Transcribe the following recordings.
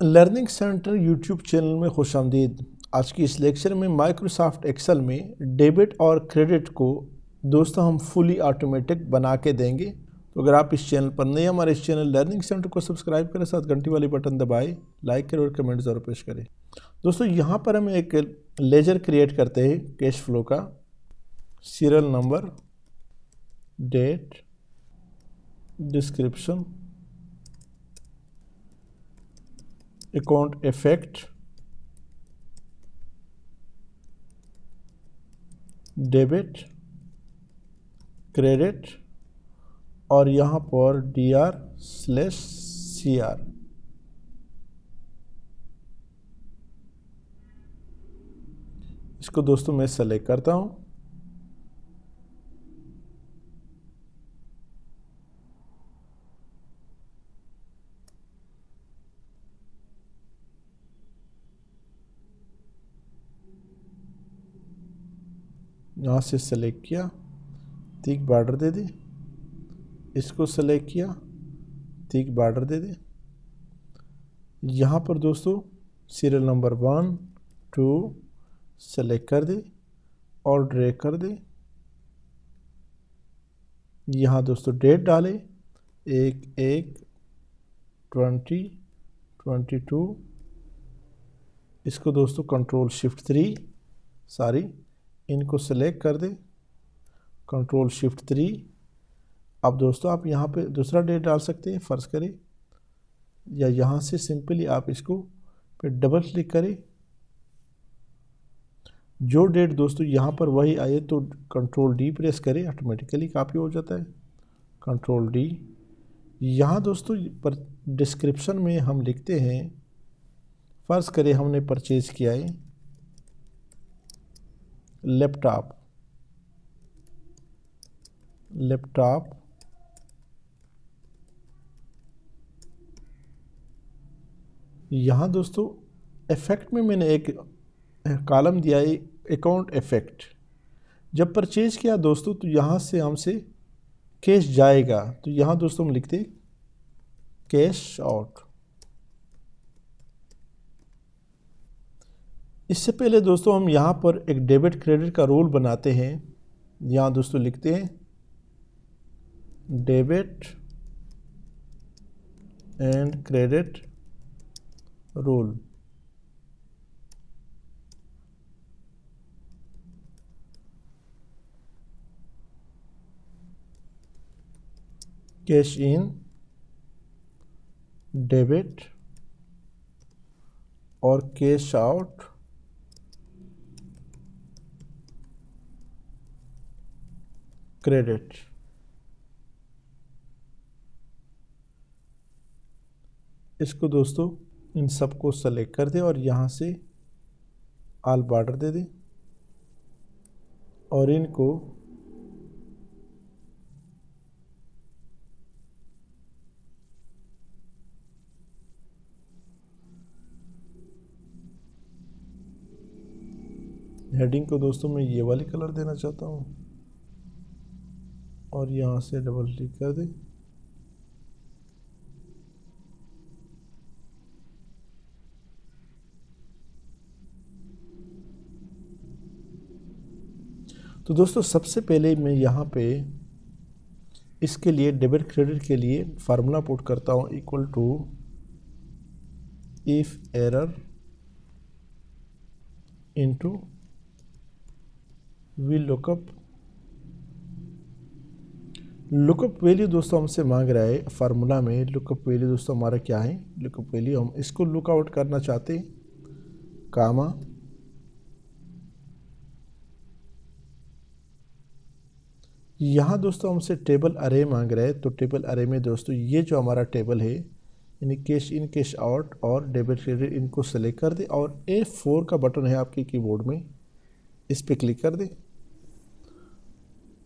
Learning centre YouTube channel में खुशामदीद। आज की इस लेक्चर में माइक्रोसॉफ्ट एक्सेल में डेबिट और क्रेडिट को दोस्तों हम फुली ऑटोमेटिक बना के देंगे। तो अगर आप इस चैनल पर नए, हमारे इस चैनल लर्निंग सेंटर को सब्सक्राइब करें, साथ घंटी वाली बटन दबाएं, लाइक करें और कमेंट ज़रूर पेश करें। दोस्तों यहाँ पर हम एक लेजर क्रिएट करते हैं कैश फ्लो का। Serial number, date, description, account effect, debit, credit और यहाँ पर DR/CR। इसको दोस्तों मैं सेलेक्ट करता हूँ। यहाँ से सेलेक्ट किया, तीक बॉर्डर दे दी। इसको सेलेक्ट किया, तीक बॉर्डर दे दी। यहाँ पर दोस्तों सीरियल नंबर 1, 2 सेलेक्ट कर दी और ड्रैग कर दी। यहाँ दोस्तों डेट डाले 1/1/2022। इसको दोस्तों Ctrl+Shift+3 इनको सेलेक्ट कर दे, Ctrl+Shift+3। अब दोस्तों आप यहाँ पे दूसरा डेट डाल सकते हैं, फ़र्ज़ करें, या यहाँ से सिंपली आप इसको पे डबल क्लिक करें। जो डेट दोस्तों यहाँ पर वही आए तो Ctrl+D प्रेस करें, ऑटोमेटिकली कॉपी हो जाता है। Ctrl+D। यहाँ दोस्तों पर डिस्क्रिप्शन में हम लिखते हैं, फ़र्ज़ करें हमने परचेज किया है लैपटॉप। यहाँ दोस्तों इफेक्ट में मैंने एक कॉलम दिया है अकाउंट इफेक्ट। जब परचेज किया दोस्तों तो यहाँ से हमसे कैश जाएगा, तो यहाँ दोस्तों हम लिखते हैं कैश आउट। इससे पहले दोस्तों हम यहाँ पर एक डेबिट क्रेडिट का रूल बनाते हैं। यहाँ दोस्तों लिखते हैं debit and credit rule. Cash in, debit और कैश आउट क्रेडिट। इसको दोस्तों इन सबको सेलेक्ट कर दे और यहाँ से ऑल बॉर्डर दे दे और इनको हेडिंग को दोस्तों मैं ये वाली कलर देना चाहता हूँ और यहाँ से डबल क्लिक कर दे। तो दोस्तों सबसे पहले मैं यहाँ पे इसके लिए डेबिट क्रेडिट के लिए फार्मूला पुट करता हूँ equal to if error into V lookup value दोस्तों हमसे मांग रहा है फार्मूला में। लुकअप वैल्यू दोस्तों हमारा क्या है, लुकअप वैल्यू हम इसको लुकआउट करना चाहते हैं, कामा यहाँ दोस्तों हमसे टेबल अरे मांग रहा है। तो टेबल अरे में दोस्तों ये जो हमारा टेबल है यानी कैश इन, कैश आउट और डेबिट क्रेडिट, इनको सेलेक्ट कर दे और F4 का बटन है आपके कीबोर्ड में, इस पे क्लिक कर दे।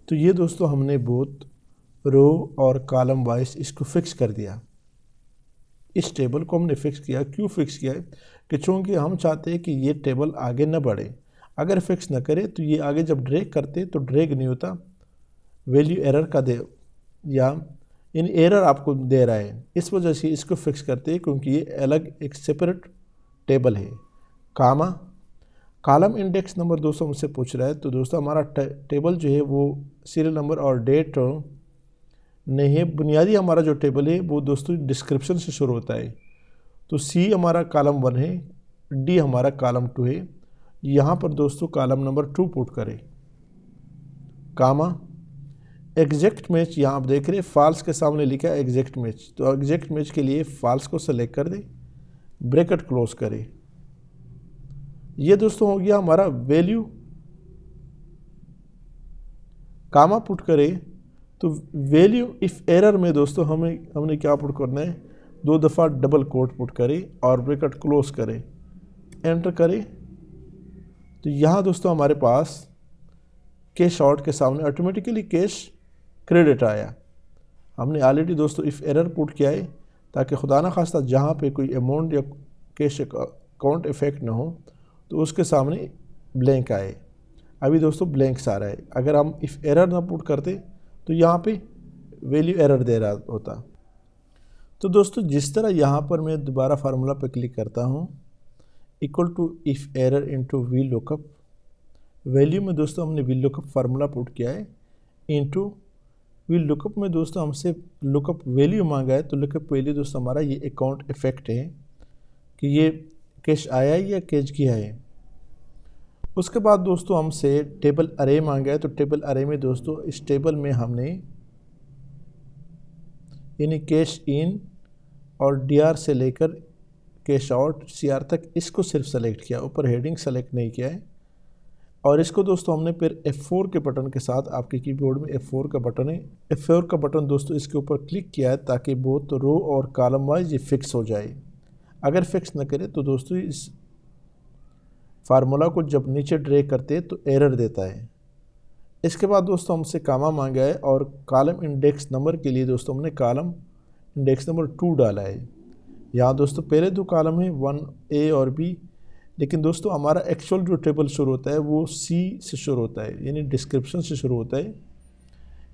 तो ये दोस्तों हमने बोथ रो और कॉलम वाइज इसको फिक्स कर दिया। इस टेबल को हमने फिक्स किया। क्यों फिक्स किया है कि चूँकि हम चाहते हैं कि ये टेबल आगे न बढ़े। अगर फिक्स न करे तो ये आगे जब ड्रैग करते तो ड्रैग नहीं होता, वैल्यू एरर का दे या इन एरर आपको दे रहा है, इस वजह से इसको फिक्स करते हैं क्योंकि ये अलग एक सेपरेट टेबल है। कामा कॉलम इंडेक्स नंबर दोस्तों हमसे पूछ रहा है, तो दोस्तों हमारा टेबल जो है वो सीरियल नंबर और डेट नहीं है। बुनियादी हमारा जो टेबल है वो दोस्तों डिस्क्रिप्शन से शुरू होता है। तो सी हमारा कॉलम 1 है, डी हमारा कॉलम 2 है। यहाँ पर दोस्तों कॉलम नंबर 2 पुट करें, कामा एग्जैक्ट मैच। यहाँ आप देख रहे हैं फॉल्स के सामने लिखा है एग्जैक्ट मैच, तो एग्जैक्ट मैच के लिए फॉल्स को सेलेक्ट कर दें, ब्रैकेट क्लोज करें। ये दोस्तों हो गया हमारा वैल्यू। कामा पुट करें तो वैल्यू इफ एरर में दोस्तों हमने क्या पुट करना है, 2 दफ़ा डबल कोट पुट करें और ब्रैकेट क्लोज करें, एंटर करें। तो यहाँ दोस्तों हमारे पास कैश आउट के सामने ऑटोमेटिकली कैश क्रेडिट आया। हमने ऑलरेडी दोस्तों इफ एरर पुट किया है ताकि खुदा ना खास्ता जहाँ पे कोई अमाउंट या कैश अकाउंट इफेक्ट ना हो तो उसके सामने ब्लैंक आए। अभी दोस्तों ब्लैंक्स आ रहा है, अगर हम इफ एरर ना पुट करते तो यहाँ पे वैल्यू एरर दे रहा होता। तो दोस्तों जिस तरह यहाँ पर मैं दोबारा फार्मूला पर क्लिक करता हूँ, equal to if error into V lookup, value में दोस्तों हमने वी लुकअप फार्मूला पुट किया है, इनटू वी लुकअप में दोस्तों हमसे लुकअप वैल्यू मांगा है। तो लुकअप वैल्यू दोस्तों हमारा ये अकाउंट इफेक्ट है कि ये कैश आया है या कैश गया है। उसके बाद दोस्तों हमसे टेबल अरे मांगा है, तो टेबल अरे में दोस्तों इस टेबल में हमने यानी कैश इन और डीआर से लेकर कैश आउट सीआर तक इसको सिर्फ सेलेक्ट किया, ऊपर हेडिंग सेलेक्ट नहीं किया है। और इसको दोस्तों हमने फिर F4 के बटन के साथ, आपके कीबोर्ड में F4 का बटन है, F4 का बटन दोस्तों इसके ऊपर क्लिक किया है ताकि बोथ रो और कॉलम वाइज ये फिक्स हो जाए। अगर फिक्स न करे तो दोस्तों इस फार्मूला को जब नीचे ड्रैग करते हैं तो एरर देता है। इसके बाद दोस्तों हमसे कामा मांगा है और कॉलम इंडेक्स नंबर के लिए दोस्तों हमने कॉलम इंडेक्स नंबर 2 डाला है। यहाँ दोस्तों पहले 2 कॉलम है 1A और B, लेकिन दोस्तों हमारा एक्चुअल जो टेबल शुरू होता है वो सी से शुरू होता है, यानी डिस्क्रिप्शन से शुरू होता है।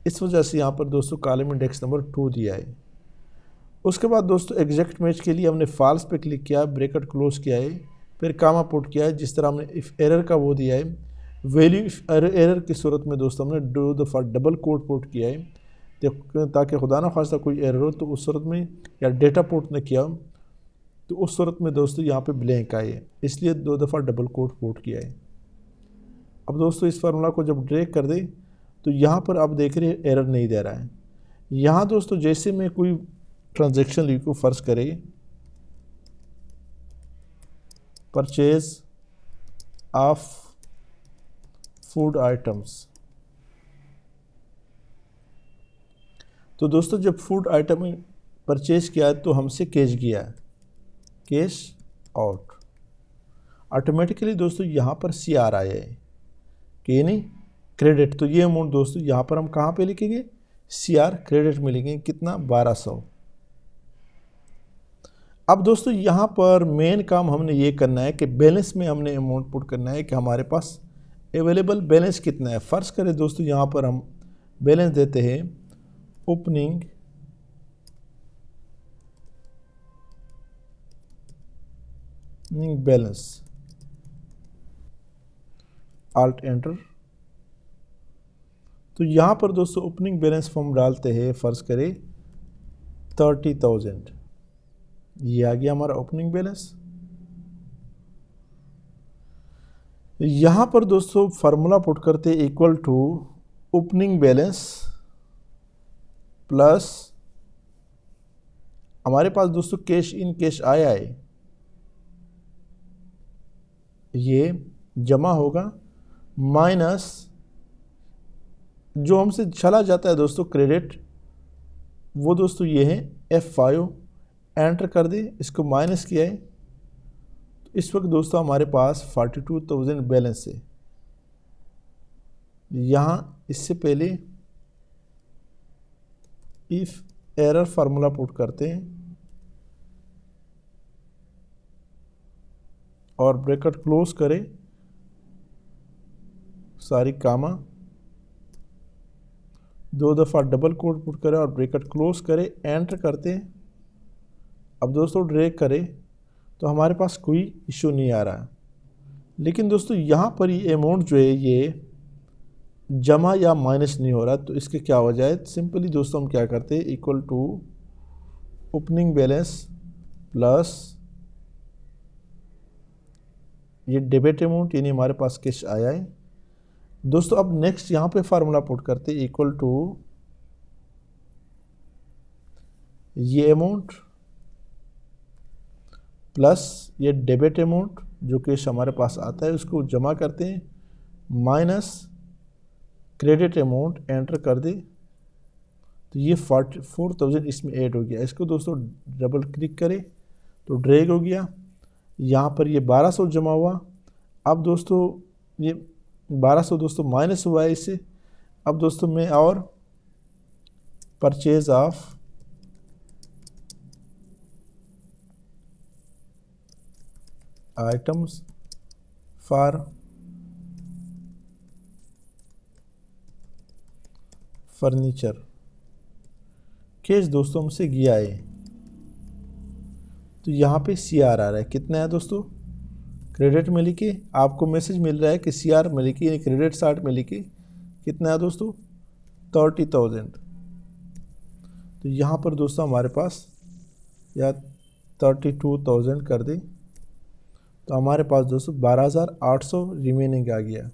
इस वजह से यहाँ पर दोस्तों कॉलम इंडेक्स नंबर 2 दिया है। उसके बाद दोस्तों एग्जैक्ट मैच के लिए हमने फॉल्स पे क्लिक किया, ब्रैकेट क्लोज किया है, फिर कामा पुट किया है जिस तरह हमने इफ एरर का वो दिया है। वैल्यू इफ एरर की सूरत में दोस्तों हमने 2 दफ़ा डबल कोट पुट किया है ताकि खुदा ना खास्ता कोई एरर हो तो उस सूरत में, या डेटा पुट न किया तो उस सूरत में दोस्तों यहाँ पे ब्लैंक आए, इसलिए 2 दफ़ा डबल कोट पुट किया है। अब दोस्तों इस फार्मूला को जब ड्रैग कर दे तो यहाँ पर आप देख रहे हैं एरर नहीं दे रहा है। यहाँ दोस्तों जैसे मैं कोई ट्रांजैक्शन लिखूँ, फ़र्ज करें परचेज ऑफ फूड आइटम्स, तो दोस्तों जब फूड आइटम परचेज किया है तो हमसे कैश गया, कैश आउट, ऑटोमेटिकली दोस्तों यहाँ पर सी आर आया है कि नहीं क्रेडिट। तो ये अमाउंट दोस्तों यहाँ पर हम कहाँ पे लिखेंगे, सी आर क्रेडिट में लिखेंगे, कितना 1200। अब दोस्तों यहाँ पर मेन काम हमने ये करना है कि बैलेंस में हमने अमाउंट पुट करना है कि हमारे पास अवेलेबल बैलेंस कितना है। फ़र्ज करें दोस्तों यहाँ पर हम बैलेंस देते हैं ओपनिंग बैलेंस, आल्ट एंटर। तो यहाँ पर दोस्तों ओपनिंग बैलेंस फॉर्म डालते हैं, फ़र्ज करें 30,000, ये आ गया हमारा ओपनिंग बैलेंस। यहाँ पर दोस्तों फार्मूला पुट करते equal to opening balance plus हमारे पास दोस्तों कैश इन कैश आया है, ये जमा होगा, माइनस जो हमसे चला जाता है दोस्तों क्रेडिट, वो दोस्तों ये है F5, एंटर कर दे, इसको माइनस किया है। तो इस वक्त दोस्तों हमारे पास 42,000 बैलेंस है। यहाँ इससे पहले इफ एरर फार्मूला पुट करते हैं और ब्रैकेट क्लोज करें, सारी कामा, 2 दफ़ा डबल कोट पुट करें और ब्रैकेट क्लोज करें, एंटर करते हैं। अब दोस्तों ड्रैग करें तो हमारे पास कोई इशू नहीं आ रहा, लेकिन दोस्तों यहाँ पर ये अमाउंट जो है ये जमा या माइनस नहीं हो रहा। तो इसके क्या वजह है? सिंपली दोस्तों हम क्या करते हैं, equal to opening balance plus ये डेबिट अमाउंट, यानी हमारे पास कैश आया है। दोस्तों अब नेक्स्ट यहाँ पे फार्मूला पुट करते हैं, इक्वल टू ये अमाउंट प्लस ये डेबिट अमाउंट जो कैश हमारे पास आता है उसको जमा करते हैं, माइनस क्रेडिट अमाउंट, एंटर कर दे तो ये 44,000 इसमें ऐड हो गया। इसको दोस्तों डबल क्लिक करें तो ड्रैग हो गया, यहाँ पर ये 1200 जमा हुआ। अब दोस्तों ये 1200 दोस्तों माइनस हुआ है इससे। अब दोस्तों मैं और purchase of items for furniture cash दोस्तों हमसे गया है, तो यहाँ पे CR आ रहा है। कितना है दोस्तों? क्रेडिट में लिखे आपको मैसेज मिल रहा है कि CR में लिखी, यानी क्रेडिट साइड में लिखी। कितना है दोस्तों? 30,000। तो यहाँ पर दोस्तों हमारे पास या 32,000 कर दे तो हमारे पास दोस्तों 12,800 रिमेनिंग आ गया।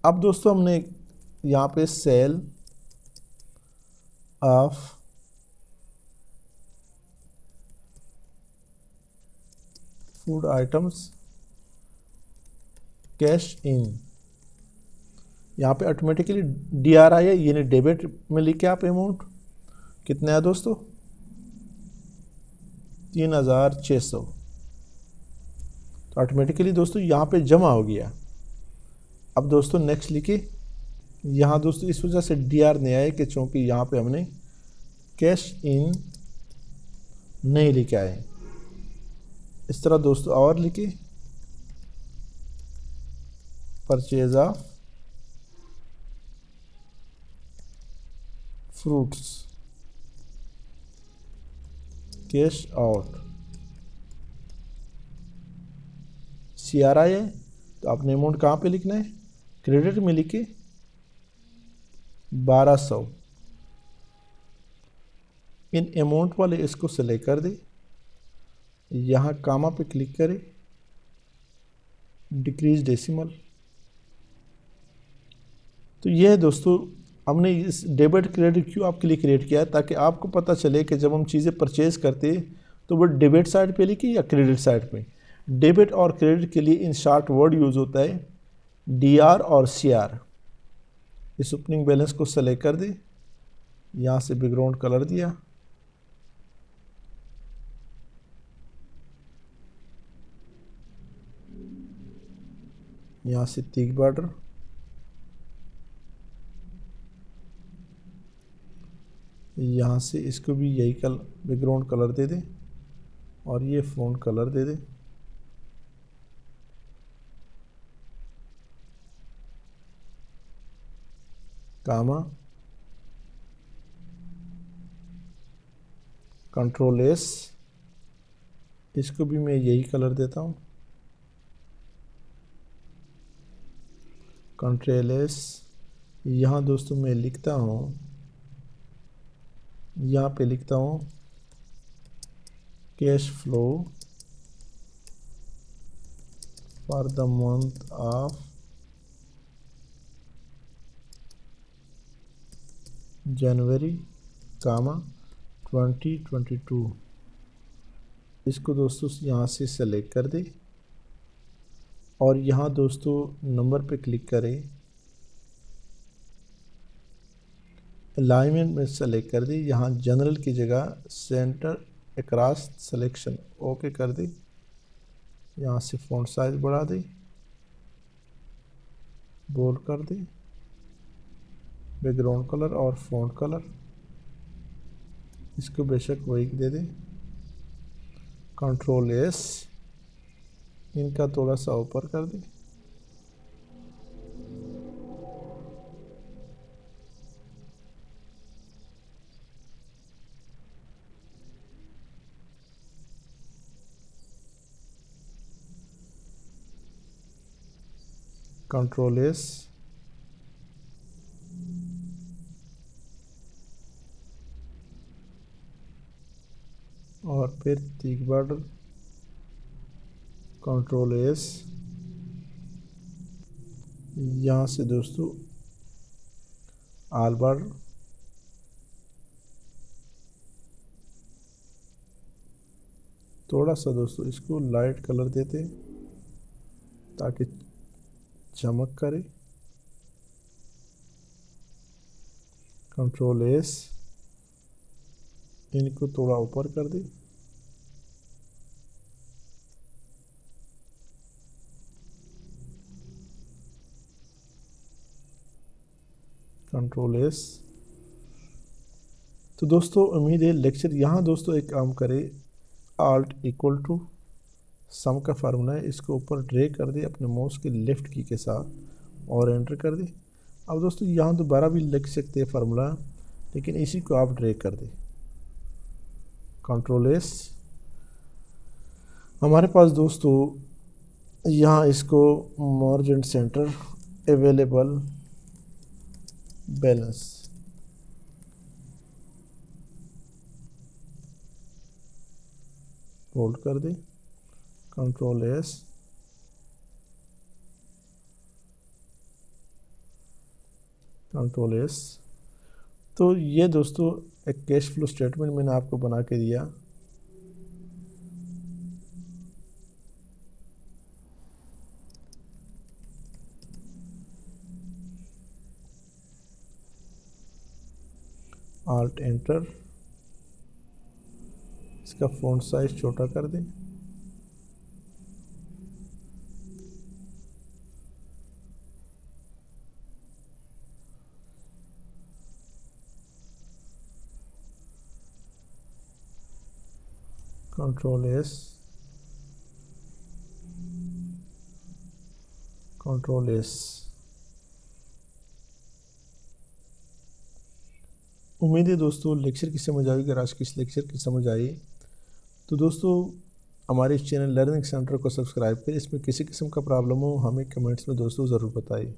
अब दोस्तों हमने यहाँ पे sale of food items cash in, यहाँ पे ऑटोमेटिकली DR आया, यानी डेबिट में लिखे आप अमाउंट। कितना है दोस्तों? 3,600। तो ऑटोमेटिकली दोस्तों यहाँ पे जमा हो गया। अब दोस्तों नेक्स्ट लिखे, यहाँ दोस्तों इस वजह से DR नहीं आया कि चूँकि यहाँ पे हमने कैश इन नहीं लिखा है। इस तरह दोस्तों और लिखे, purchase of fruits cash out, CR है। तो आपने अमाउंट कहाँ पे लिखना है? क्रेडिट में लिखे 1200। इन अमाउंट वाले इसको सेलेक्ट कर दे, यहाँ कामा पे क्लिक करें, डिक्रीज डेसिमल। तो यह है दोस्तों, हमने इस डेबिट क्रेडिट क्यों आपके लिए क्रिएट किया है, ताकि आपको पता चले कि जब हम चीज़ें परचेज करते तो वो डेबिट साइड पे लिखी या क्रेडिट साइड पे। डेबिट और क्रेडिट के लिए इन शॉर्ट वर्ड यूज़ होता है DR और CR। इस ओपनिंग बैलेंस को सेलेक्ट कर दे, यहाँ से बैकग्राउंड कलर दिया, यहाँ से तीक बॉर्डर, यहाँ से इसको भी यही बैकग्राउंड कलर दे दे और ये फ़ॉन्ट कलर दे दे। कामा कंट्रोल S, इसको भी मैं यही कलर देता हूँ, कंट्रोल S। यहाँ दोस्तों मैं लिखता हूँ, यहाँ पे लिखता हूँ cash flow for the month of January, comma 2022। इसको दोस्तों यहाँ से सेलेक्ट कर दे और यहाँ दोस्तों नंबर पे क्लिक करें, अलाइनमेंट में सेलेक्ट कर दे, यहाँ जनरल की जगह सेंटर अक्रॉस सिलेक्शन ओके कर दे, यहाँ से फ़ॉन्ट साइज बढ़ा दे, बोल्ड कर दे, बैकग्राउंड कलर और फ़ॉन्ट कलर इसको बेशक वही दे दे, कंट्रोल S, इनका थोड़ा सा ऊपर कर दे। कंट्रोल एस, और फिर तीक बॉर्डर, कंट्रोल एस। यहाँ से दोस्तों आल बॉर्डर, थोड़ा सा दोस्तों इसको लाइट कलर देते ताकि चमक करे, कंट्रोल एस, इनको थोड़ा ऊपर कर दे, कंट्रोल एस। तो दोस्तों उम्मीद है लेक्चर, यहाँ दोस्तों एक काम करें, आल्ट इक्वल टू सम का फार्मूला है, इसको ऊपर ड्रैग कर दे अपने माउस के लेफ्ट की के साथ और एंटर कर दे। अब दोस्तों यहाँ दोबारा भी लिख सकते हैं फार्मूला, लेकिन इसी को आप ड्रैग कर दे, कंट्रोल एस। हमारे पास दोस्तों यहाँ इसको मर्ज and centre, available balance, hold कर दे, कंट्रोल एस, कंट्रोल एस। तो ये दोस्तों एक कैश फ्लो स्टेटमेंट मैंने आपको बना के दिया। आल्ट एंटर, इसका फ़ॉन्ट साइज छोटा कर दें, कंट्रोल एस, कंट्रोल एस। उम्मीद है दोस्तों लेक्चर की समझ आई। अगर आज की इस लेक्चर की समझ आई तो दोस्तों हमारे इस चैनल लर्निंग सेंटर को सब्सक्राइब करें। इसमें किसी किस्म का प्रॉब्लम हो हमें कमेंट्स में दोस्तों ज़रूर बताइए।